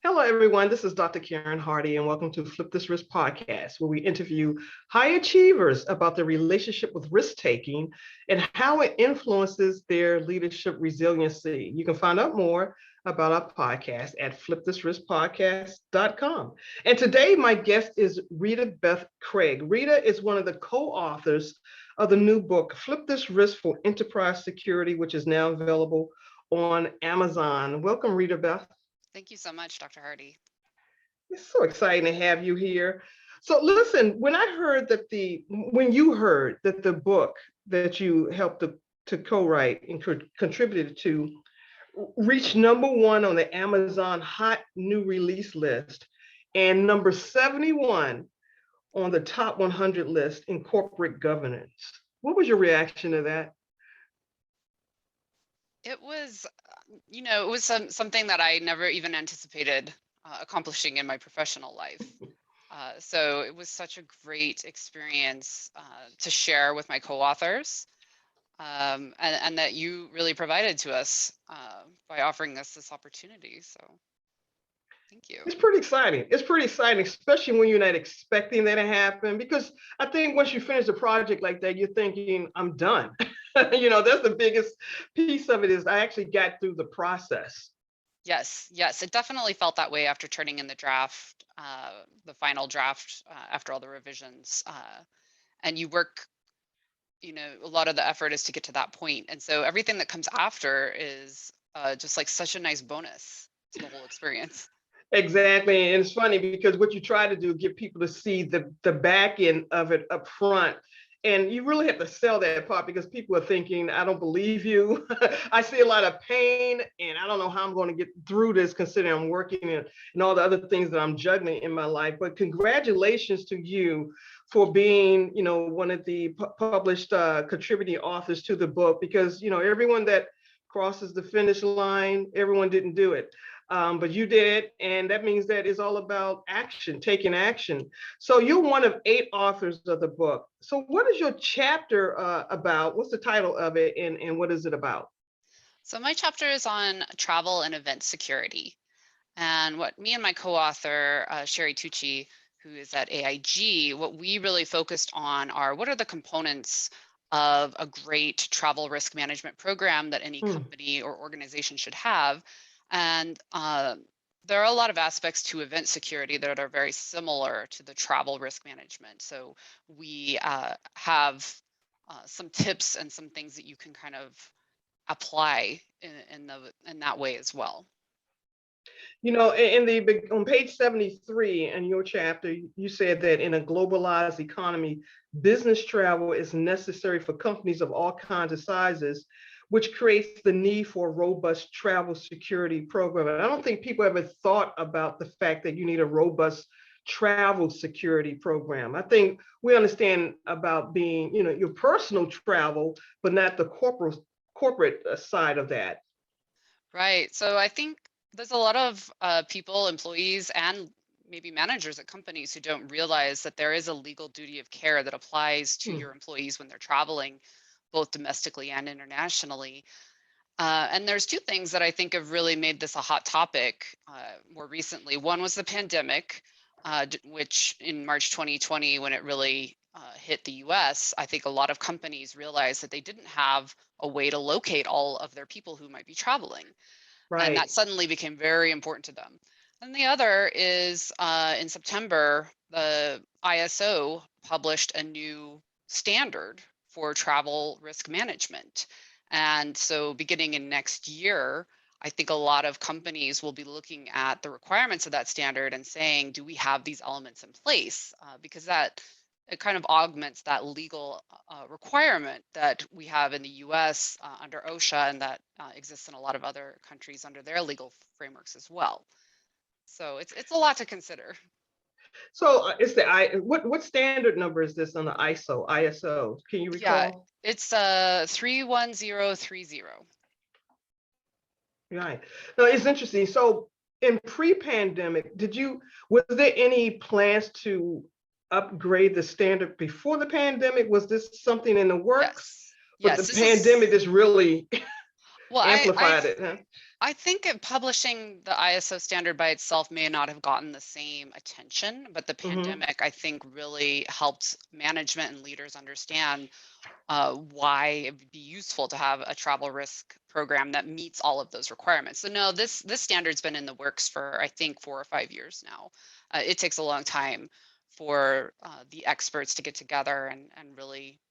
Hello, everyone. This is Dr. Karen Hardy, and welcome to Flip This Risk podcast, where we interview high achievers about their relationship with risk taking and how it influences their leadership resiliency. You can find out more about our podcast at flipthisriskpodcast.com. And today, my guest is Ritabeth Crague. Rita is one of the co-authors of the new book, Flip This Risk for Enterprise Security, which is now available on Amazon. Welcome, Ritabeth. Thank you so much, Dr. Hardy. It's so exciting to have you here. So listen, when you heard that the book that you helped to co-write and contributed to reached #1 on the Amazon Hot New Release list and number 71 on the top 100 list in corporate governance, what was your reaction to that? It was, something that I never even anticipated accomplishing in my professional life. So it was such a great experience to share with my co-authors, and that you really provided to us by offering us this opportunity. So thank you. It's pretty exciting. It's pretty exciting, especially when you're not expecting that to happen, because I think once you finish a project like that, you're thinking, I'm done. That's the biggest piece of it is I actually got through the process. Yes, it definitely felt that way after turning in the draft, the final draft, after all the revisions. And you work, a lot of the effort is to get to that point. And so everything that comes after is just like such a nice bonus to the whole experience. Exactly. And it's funny because what you try to do, get people to see the back end of it up front. And you really have to sell that part because people are thinking, I don't believe you. I see a lot of pain and I don't know how I'm going to get through this considering I'm working and all the other things that I'm juggling in my life. But congratulations to you for being, one of the published contributing authors to the book, because, everyone that crosses the finish line, everyone didn't do it. But you did, and that means that it's all about action, taking action. So you're one of 8 authors of the book. So what is your chapter about? What's the title of it, and what is it about? So my chapter is on travel and event security. And what me and my co-author, Sherry Tucci, who is at AIG, what we really focused on are what are the components of a great travel risk management program that any company or organization should have. And there are a lot of aspects to event security that are very similar to the travel risk management. So we have some tips and some things that you can kind of apply in that way as well. On page 73 in your chapter, you said that in a globalized economy, business travel is necessary for companies of all kinds of sizes, which creates the need for a robust travel security program. And I don't think people ever thought about the fact that you need a robust travel security program. I think we understand about being, your personal travel, but not the corporate side of that. Right. So I think there's a lot of people, employees, and maybe managers at companies who don't realize that there is a legal duty of care that applies to your employees when they're traveling, both domestically and internationally. And there's 2 things that I think have really made this a hot topic more recently. One was the pandemic, which in March 2020, when it really hit the US, I think a lot of companies realized that they didn't have a way to locate all of their people who might be traveling. Right. And that suddenly became very important to them. And the other is in September, the ISO published a new standard for travel risk management. And so beginning in next year, I think a lot of companies will be looking at the requirements of that standard and saying, do we have these elements in place? Because it kind of augments that legal requirement that we have in the US under OSHA, and that exists in a lot of other countries under their legal frameworks as well. So it's a lot to consider. So what standard number is this on the ISO? Can you recall? Yeah, it's 31030. Right. No, it's interesting. So in pre-pandemic, was there any plans to upgrade the standard before the pandemic? Was this something in the works? Yes. But the pandemic is really Well, amplified it, huh? I think publishing the ISO standard by itself may not have gotten the same attention, but the Hmm. pandemic, I think, really helped management and leaders understand why it would be useful to have a travel risk program that meets all of those requirements. So no, this standard's been in the works for I think 4 or 5 years now. It takes a long time for the experts to get together and really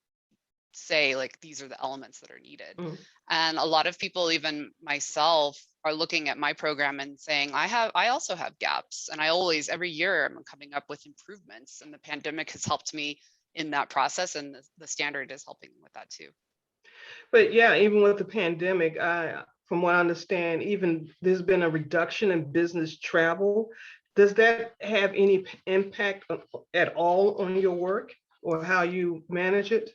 say like these are the elements that are needed. Hmm. And a lot of people, even myself, are looking at my program and saying I also have gaps, and I always every year I'm coming up with improvements, and the pandemic has helped me in that process, and the standard is helping with that too. But yeah, even with the pandemic, from what I understand, even there's been a reduction in business travel. Does that have any impact at all on your work or how you manage it?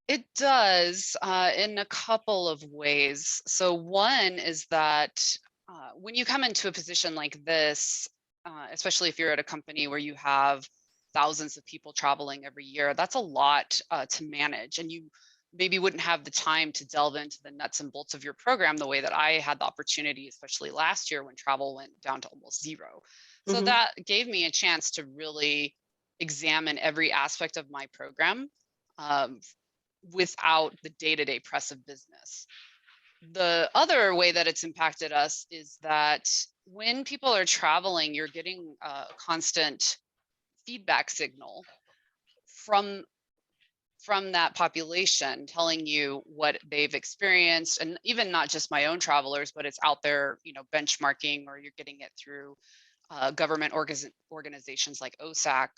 It does in a couple of ways. So one is that when you come into a position like this, especially if you're at a company where you have thousands of people traveling every year, that's a lot to manage. And you maybe wouldn't have the time to delve into the nuts and bolts of your program the way that I had the opportunity, especially last year when travel went down to almost zero. So Hmm. that gave me a chance to really examine every aspect of my program. Um, Without the day-to-day press of business. The other way that it's impacted us is that when people are traveling, you're getting a constant feedback signal from that population telling you what they've experienced, and even not just my own travelers, but it's out there, benchmarking, or you're getting it through government organizations like OSAC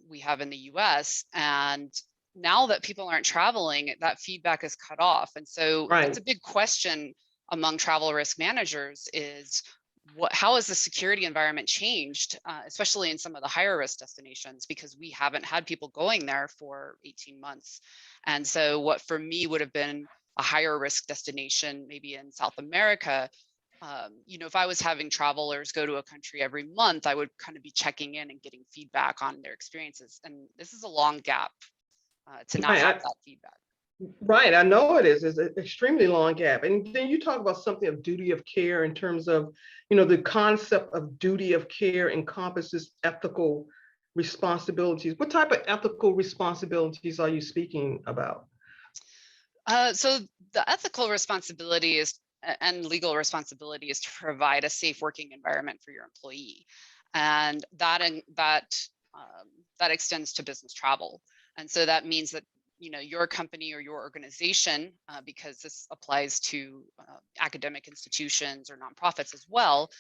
we have in the US. And now that people aren't traveling, that feedback is cut off. And so it's Right. a big question among travel risk managers is how has the security environment changed, especially in some of the higher risk destinations, because we haven't had people going there for 18 months. And so what for me would have been a higher risk destination, maybe in South America, if I was having travelers go to a country every month, I would kind of be checking in and getting feedback on their experiences. And this is a long gap to not Right. have that feedback. Right. I know it is. It's an extremely long gap. And then you talk about something of duty of care in terms of, the concept of duty of care encompasses ethical responsibilities. What type of ethical responsibilities are you speaking about? So the ethical responsibility is and legal responsibility is to provide a safe working environment for your employee, and that extends to business travel. And so that means that your company or your organization, because this applies to academic institutions or nonprofits as well,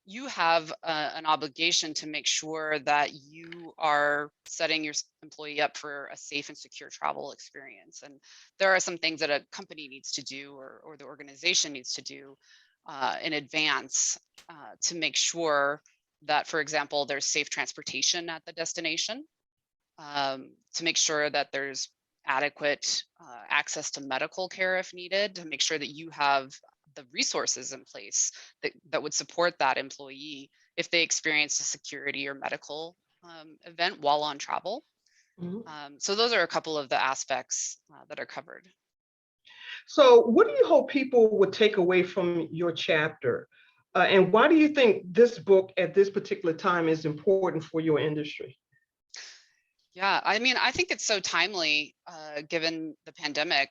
you have an obligation to make sure that you are setting your employee up for a safe and secure travel experience. And there are some things that a company needs to do, or the organization needs to do in advance to make sure that, for example, there's safe transportation at the destination, to make sure that there's adequate access to medical care if needed, to make sure that you have the resources in place that would support that employee if they experience a security or medical event while on travel. Mhm. So those are a couple of the aspects that are covered. So, what do you hope people would take away from your chapter? And why do you think this book at this particular time is important for your industry? Yeah, I mean, I think it's so timely given the pandemic,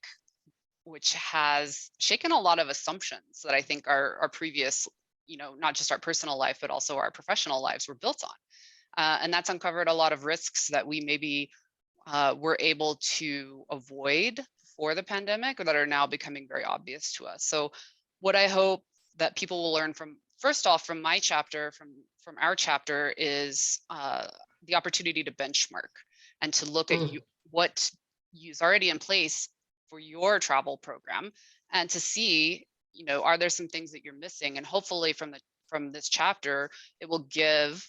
which has shaken a lot of assumptions that I think our previous, not just our personal life, but also our professional lives were built on. And that's uncovered a lot of risks that we maybe were able to avoid before the pandemic, or that are now becoming very obvious to us. So what I hope that people will learn from, first off, from my chapter, from our chapter, is the opportunity to benchmark and to look at Mm. what is already in place for your travel program, and to see, are there some things that you're missing? And hopefully from this chapter, it will give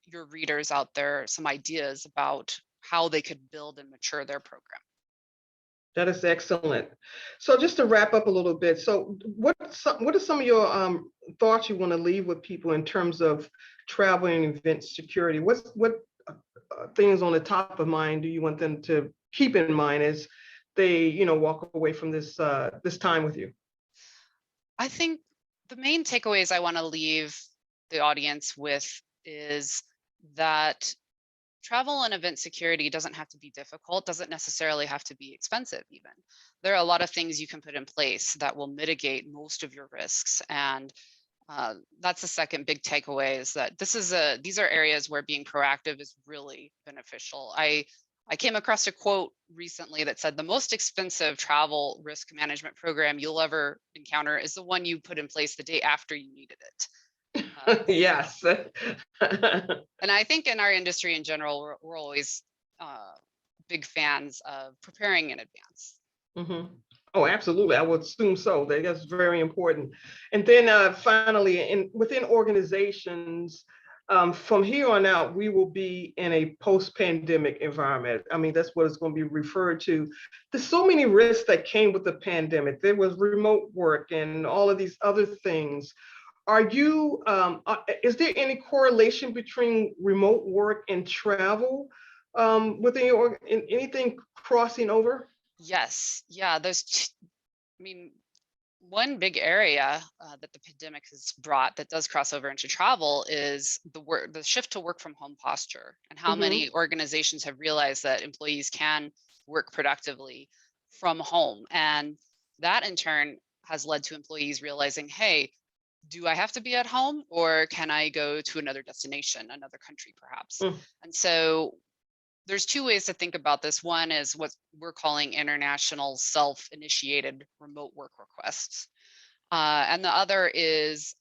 your readers out there some ideas about how they could build and mature their program. That is excellent. So, just to wrap up a little bit, so what are some of your thoughts you want to leave with people in terms of travel and event security? What things on the top of mind do you want them to keep in mind as they walk away from this time with you? I think the main takeaways I want to leave the audience with is that travel and event security doesn't have to be difficult, doesn't necessarily have to be expensive even. There are a lot of things you can put in place that will mitigate most of your risks. And that's the second big takeaway, is that these are areas where being proactive is really beneficial. I came across a quote recently that said the most expensive travel risk management program you'll ever encounter is the one you put in place the day after you needed it. Yes. And I think in our industry in general, we're always big fans of preparing in advance. Mhm. Oh, absolutely. I would assume so. That's very important. And then finally, within organizations, from here on out, we will be in a post-pandemic environment. I mean, that's what it's going to be referred to. There's so many risks that came with the pandemic. There was remote work and all of these other things. Is there any correlation between remote work and travel within anything crossing over? Yes, yeah, I mean, one big area that the pandemic has brought that does cross over into travel is the shift to work from home posture, and how Hmm. many organizations have realized that employees can work productively from home. And that in turn has led to employees realizing, hey, do I have to be at home, or can I go to another destination, another country perhaps? And so there's two ways to think about this. One is what we're calling international self-initiated remote work requests. And the other is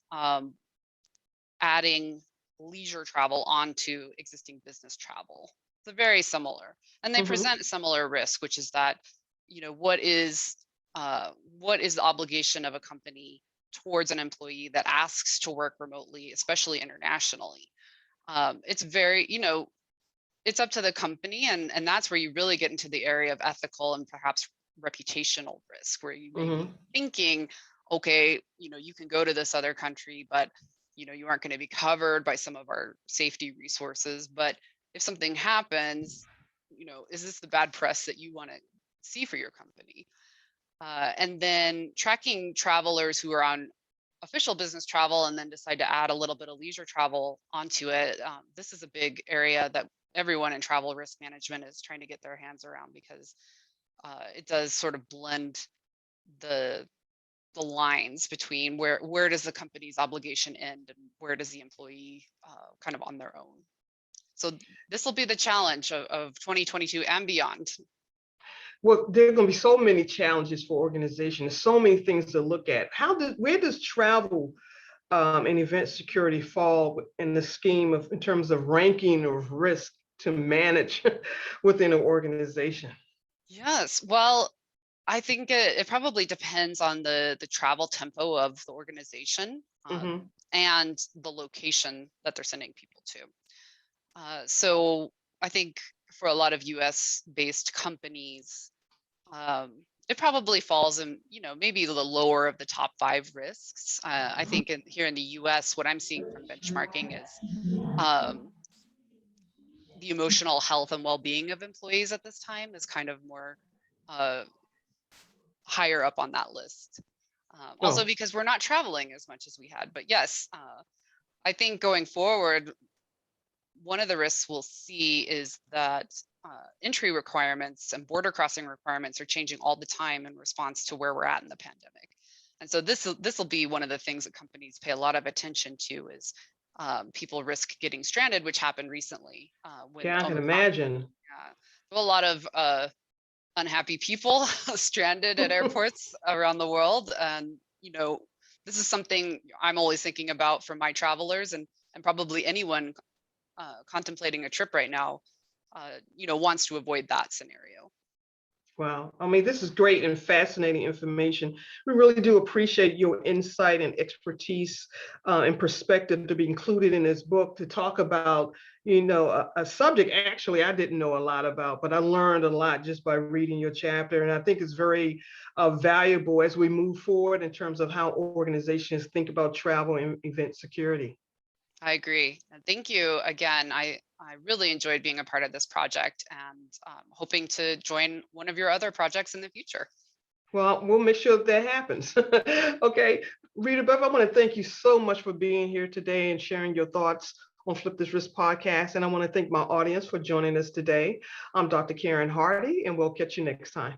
adding leisure travel onto existing business travel. So very similar. And they Hmm. present similar risk, which is that, what is the obligation of a company towards an employee that asks to work remotely, especially internationally? It's very, it's up to the company, and that's where you really get into the area of ethical and perhaps reputational risk, where you may be Hmm. thinking, okay, you can go to this other country, but you aren't going to be covered by some of our safety resources. But if something happens, is this the bad press that you want to see for your company? And then tracking travelers who are on official business travel and then decide to add a little bit of leisure travel onto it. This is a big area that everyone in travel risk management is trying to get their hands around, because it does sort of blend the lines between where does the company's obligation end and where does the employee kind of on their own. So this will be the challenge of 2022 and beyond. Well, there are going to be so many challenges for organizations, so many things to look at. Where does travel and event security fall in the scheme in terms of ranking of risk to manage within an organization? Yes, well, I think it probably depends on the travel tempo of the organization, Hmm. and the location that they're sending people to. So I think for a lot of US based companies, it probably falls in, maybe the lower of the top 5 risks. I think here in the US, what I'm seeing from benchmarking is um, the emotional health and well-being of employees at this time is kind of more uh, higher up on that list. Also Oh, because we're not traveling as much as we had. But yes, I think going forward, one of the risks we'll see is that entry requirements and border crossing requirements are changing all the time in response to where we're at in the pandemic. And so this will be one of the things that companies pay a lot of attention to, is people risk getting stranded, which happened recently when yeah, I can Omicron. imagine. A lot of unhappy people stranded at airports around the world. And, this is something I'm always thinking about for my travelers, and probably anyone contemplating a trip right now, wants to avoid that scenario. Wow. I mean, this is great and fascinating information. We really do appreciate your insight and expertise and perspective to be included in this book to talk about, a subject actually I didn't know a lot about, but I learned a lot just by reading your chapter. And I think it's very valuable as we move forward in terms of how organizations think about travel and event security. I agree. And thank you again. I really enjoyed being a part of this project, and hoping to join one of your other projects in the future. Well, we'll make sure that happens. Okay. Ritabeth, I want to thank you so much for being here today and sharing your thoughts on Flip This Risk podcast. And I want to thank my audience for joining us today. I'm Dr. Karen Hardy, and we'll catch you next time.